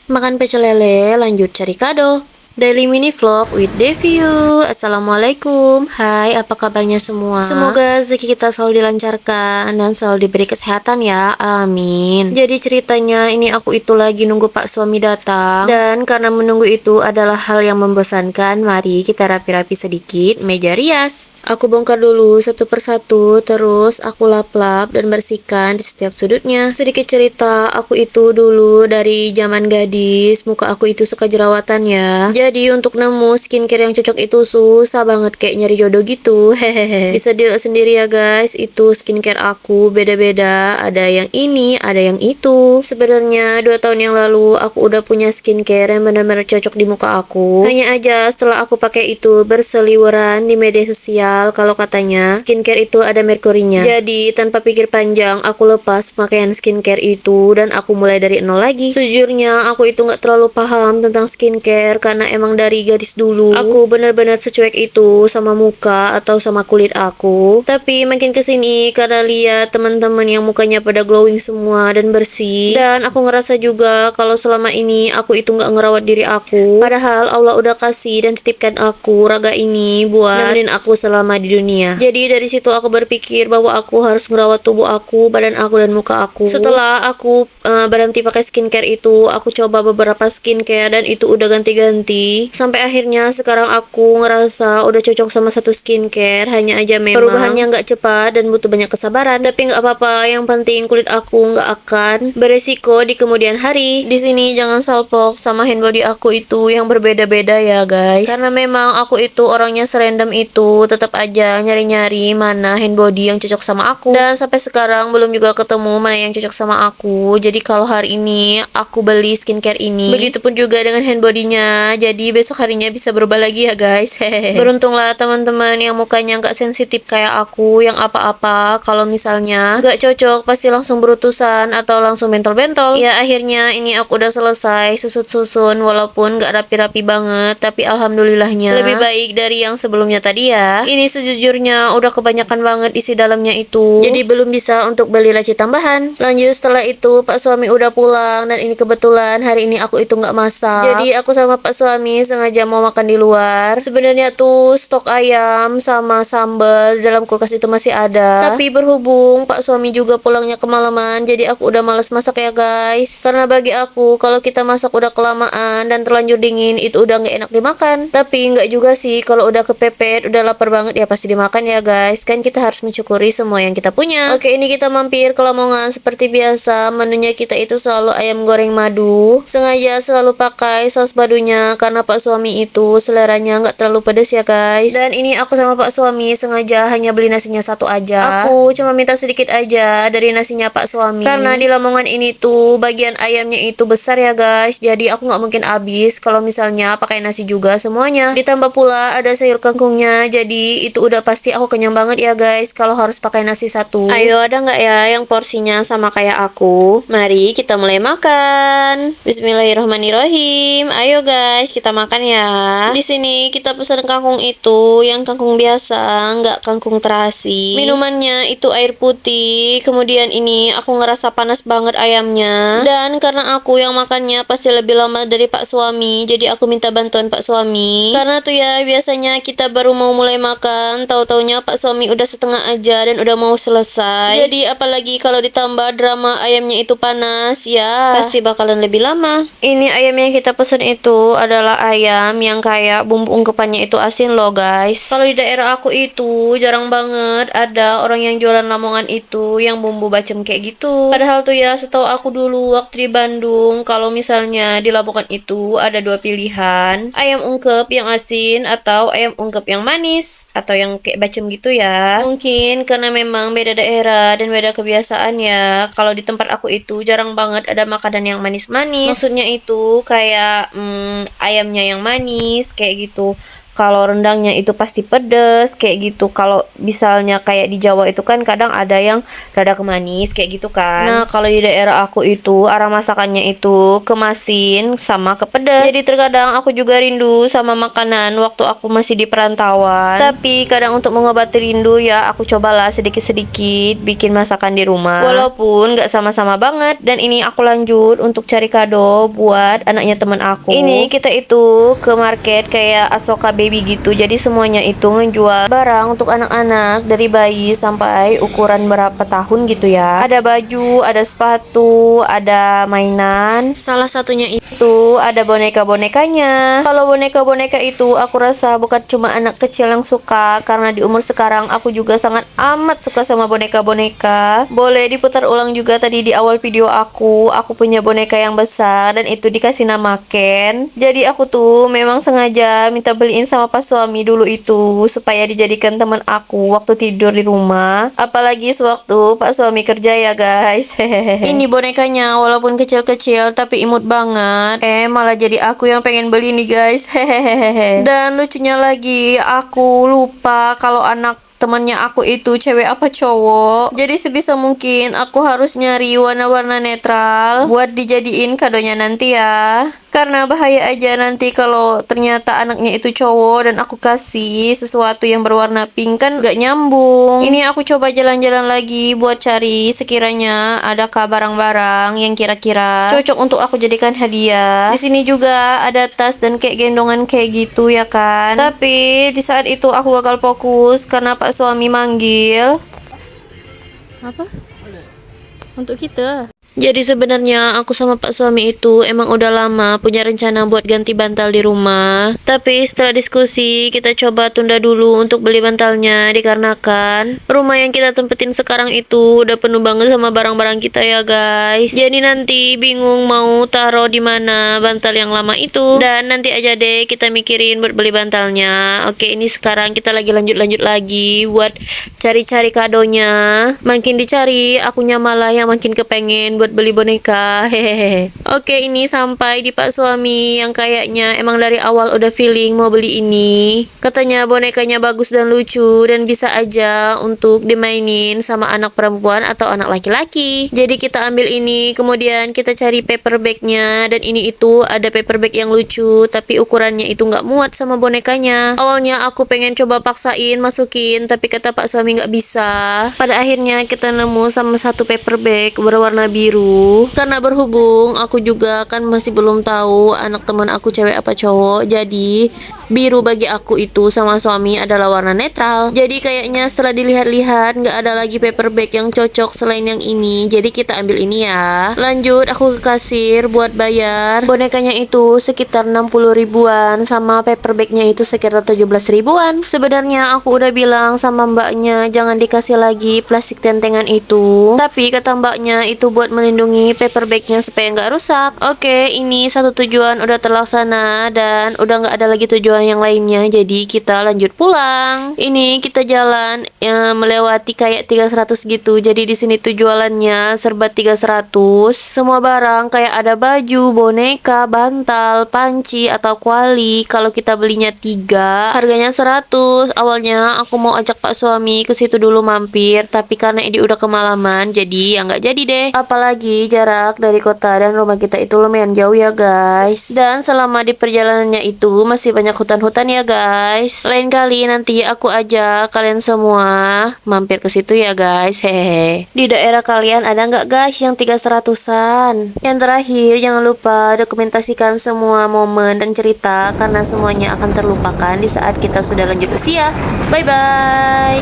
Makan pecel lele, lanjut cari kado. Daily mini vlog with Deview. Assalamualaikum. Hai, apa kabarnya semua? Semoga rezeki kita selalu dilancarkan dan selalu diberi kesehatan ya. Amin. Jadi ceritanya ini aku itu lagi nunggu Pak suami datang, dan karena menunggu itu adalah hal yang membosankan, mari kita rapi-rapi sedikit meja rias. Aku bongkar dulu satu persatu, terus aku lap-lap dan bersihkan di setiap sudutnya. Sedikit cerita, aku itu dulu dari zaman gadis, muka aku itu suka jerawatan ya. Jadi untuk nemu skincare yang cocok itu susah banget, kayak nyari jodoh gitu. Hehehe. Bisa dilihat sendiri ya guys, itu skincare aku beda-beda, ada yang ini, ada yang itu. Sebenarnya 2 tahun yang lalu aku udah punya skincare yang benar-benar cocok di muka aku. Hanya aja setelah aku pakai itu berseliweran di media sosial kalau katanya skincare itu ada merkurinya. Jadi tanpa pikir panjang aku lepas pakaian skincare itu dan aku mulai dari nol lagi. Sejujurnya aku itu nggak terlalu paham tentang skincare karena emang dari gadis dulu aku benar-benar secuek itu sama muka atau sama kulit aku. Tapi makin kesini karena lihat teman-teman yang mukanya pada glowing semua dan bersih, dan aku ngerasa juga kalau selama ini aku itu nggak ngerawat diri aku, padahal Allah udah kasih dan titipkan aku raga ini buat nemenin aku selama di dunia. Jadi dari situ aku berpikir bahwa aku harus ngerawat tubuh aku, badan aku, dan muka aku. Setelah aku berhenti pakai skincare itu, aku coba beberapa skincare dan itu udah ganti-ganti. Sampai akhirnya sekarang aku ngerasa udah cocok sama satu skincare. Hanya aja memang perubahannya nggak cepat dan butuh banyak kesabaran. Tapi nggak apa-apa, yang penting kulit aku nggak akan beresiko di kemudian hari. Di sini jangan salpok sama hand body aku itu yang berbeda-beda ya guys. Karena memang aku itu orangnya serandom itu, tetap aja nyari-nyari mana hand body yang cocok sama aku. Dan sampai sekarang belum juga ketemu mana yang cocok sama aku. Jadi kalau hari ini aku beli skincare ini, begitupun juga dengan hand bodinya. Jadi besok harinya bisa berubah lagi ya guys. Hehehe. Beruntunglah teman-teman yang mukanya nggak sensitif kayak aku, yang apa-apa kalau misalnya nggak cocok pasti langsung berutusan atau langsung bentol-bentol. Ya akhirnya ini aku udah selesai susut-susun, walaupun nggak rapi-rapi banget, tapi alhamdulillahnya lebih baik dari yang sebelumnya tadi ya. Ini sejujurnya udah kebanyakan banget isi dalamnya itu, jadi belum bisa untuk beli laci tambahan. Lanjut setelah itu Pak suami udah pulang, dan ini kebetulan hari ini aku itu nggak masak. Jadi aku sama Pak suami sengaja mau makan di luar. Sebenarnya tuh stok ayam sama sambal dalam kulkas itu masih ada, tapi berhubung Pak suami juga pulangnya kemalaman, jadi aku udah males masak ya guys. Karena bagi aku kalau kita masak udah kelamaan dan terlanjur dingin itu udah nggak enak dimakan. Tapi nggak juga sih, kalau udah kepepet udah lapar banget ya pasti dimakan ya guys. Kan kita harus mensyukuri semua yang kita punya. Oke, ini kita mampir ke Lamongan seperti biasa. Menunya kita itu selalu ayam goreng madu. Sengaja selalu pakai saus madunya karena Pak suami itu seleranya nggak terlalu pedas ya guys. Dan ini aku sama Pak suami sengaja hanya beli nasinya satu aja. Aku cuma minta sedikit aja dari nasinya Pak suami, karena di Lamongan ini tuh bagian ayamnya itu besar ya guys. Jadi aku nggak mungkin habis kalau misalnya pakai nasi juga semuanya. Ditambah pula ada sayur kangkungnya, jadi itu udah pasti aku kenyang banget ya guys kalau harus pakai nasi satu. Ayo, ada nggak ya yang porsinya sama kayak aku? Mari kita mulai makan. Bismillahirrahmanirrahim. Ayo guys, kita makan ya. Di sini kita pesan kangkung itu yang kangkung biasa, nggak kangkung terasi. Minumannya itu air putih. Kemudian ini aku ngerasa panas banget ayamnya. Dan karena aku yang makannya pasti lebih lama dari Pak suami, jadi aku minta bantuan Pak suami. Karena tuh ya biasanya kita baru mau mulai makan, tahu-taunya Pak suami udah setengah aja dan udah mau selesai. Jadi apalagi kalau ditambah drama ayamnya itu panas, ya pasti bakalan lebih lama. Ini ayam yang kita pesen itu adalah ayam yang kayak bumbu ungkepannya itu asin loh guys. Kalau di daerah aku itu jarang banget ada orang yang jualan Lamongan itu yang bumbu bacem kayak gitu. Padahal tuh ya setahu aku dulu waktu di Bandung, kalau misalnya di Lamongan itu ada 2 pilihan, ayam ungkep yang asin atau ayam ungkep yang manis atau yang kayak bacem gitu ya. Mungkin karena memang beda daerah dan beda kebiasaan ya. Kalau di tempat aku itu jarang banget ada makanan yang manis-manis. Maksudnya itu kayak ayamnya yang manis kayak gitu. kalau rendangnya itu pasti pedes kayak gitu. Kalau misalnya kayak di Jawa itu kan kadang ada yang rada kemanis kayak gitu kan. Nah, kalau di daerah aku itu arah masakannya itu kemasin sama ke pedas. Jadi terkadang aku juga rindu sama makanan waktu aku masih di perantauan. Tapi kadang untuk mengobati rindu ya aku cobalah sedikit-sedikit bikin masakan di rumah. Walaupun nggak sama-sama banget. Dan ini aku lanjut untuk cari kado buat anaknya teman aku. Ini kita itu ke market kayak Asoka Baby gitu. Jadi semuanya itu ngejual barang untuk anak-anak dari bayi sampai ukuran berapa tahun gitu ya. Ada baju, ada sepatu, ada mainan. Salah satunya itu ada boneka-bonekanya. Kalau boneka-boneka itu aku rasa bukan cuma anak kecil yang suka, karena di umur sekarang aku juga sangat amat suka sama boneka-boneka. Boleh diputar ulang juga tadi di awal video aku punya boneka yang besar dan itu dikasih nama Ken. Jadi aku tuh memang sengaja minta beliin sama pas suami dulu itu supaya dijadikan teman aku waktu tidur di rumah. Apalagi sewaktu pak suami kerja ya guys. Ini bonekanya walaupun kecil-kecil tapi imut banget. Malah jadi aku yang pengen beli nih guys. Dan lucunya lagi aku lupa kalau anak temannya aku itu cewek apa cowok. Jadi sebisa mungkin aku harus nyari warna-warna netral buat dijadiin kadonya nanti ya. Karena bahaya aja nanti kalau ternyata anaknya itu cowok dan aku kasih sesuatu yang berwarna pink kan gak nyambung. Ini aku coba jalan-jalan lagi buat cari sekiranya adakah barang-barang yang kira-kira cocok untuk aku jadikan hadiah. Di sini juga ada tas dan kayak gendongan kayak gitu ya kan. Tapi di saat itu aku gagal fokus karena pak suami manggil. Apa? Untuk kita. Jadi sebenarnya aku sama pak suami itu emang udah lama punya rencana buat ganti bantal di rumah. Tapi setelah diskusi kita coba tunda dulu untuk beli bantalnya dikarenakan rumah yang kita tempetin sekarang itu udah penuh banget sama barang-barang kita ya guys. Jadi nanti bingung mau taruh di mana bantal yang lama itu. Dan nanti aja deh kita mikirin buat beli bantalnya. Oke, ini sekarang kita lagi lanjut lagi buat cari-cari kadonya. Makin dicari akunya malah yang makin kepengen buat beli boneka. Hehehe. Oke, ini sampai di pak suami yang kayaknya emang dari awal udah feeling mau beli ini. Katanya bonekanya bagus dan lucu dan bisa aja untuk dimainin sama anak perempuan atau anak laki-laki. Jadi kita ambil ini, kemudian kita cari paper bagnya, dan ini itu ada paper bag yang lucu tapi ukurannya itu nggak muat sama bonekanya. Awalnya aku pengen coba paksain masukin tapi kata pak suami nggak bisa. Pada akhirnya kita nemu sama satu paper bag berwarna biru. Karena berhubung aku juga kan masih belum tahu anak teman aku cewek apa cowok, jadi biru bagi aku itu sama suami adalah warna netral. Jadi kayaknya setelah dilihat-lihat nggak ada lagi paper bag yang cocok selain yang ini, jadi kita ambil ini ya. Lanjut aku ke kasir buat bayar. Bonekanya itu sekitar 60 ribuan sama paper bagnya itu sekitar 17 ribuan. Sebenarnya aku udah bilang sama mbaknya jangan dikasih lagi plastik tentengan itu, tapi kata mbaknya itu buat melindungi paper bagnya supaya nggak rusak. Oke, ini satu tujuan udah terlaksana dan udah nggak ada lagi tujuan yang lainnya, jadi kita lanjut pulang. Ini kita jalan melewati kayak 300 gitu. Jadi di sini tuh jualannya serba 300. Semua barang kayak ada baju, boneka, bantal, panci atau kuali. Kalau kita belinya 3, harganya 100. Awalnya aku mau ajak pak suami ke situ dulu mampir, tapi karena ini udah kemalaman jadi ya nggak jadi deh. Apalagi jarak dari kota dan rumah kita itu lumayan jauh ya guys. Dan selama di perjalanannya itu masih banyak hutan-hutan ya guys. Lain kali nanti aku ajak kalian semua mampir ke situ ya guys. Hehehe. Di daerah kalian ada nggak guys yang 300-an? Yang terakhir jangan lupa dokumentasikan semua momen dan cerita karena semuanya akan terlupakan di saat kita sudah lanjut usia. Bye bye.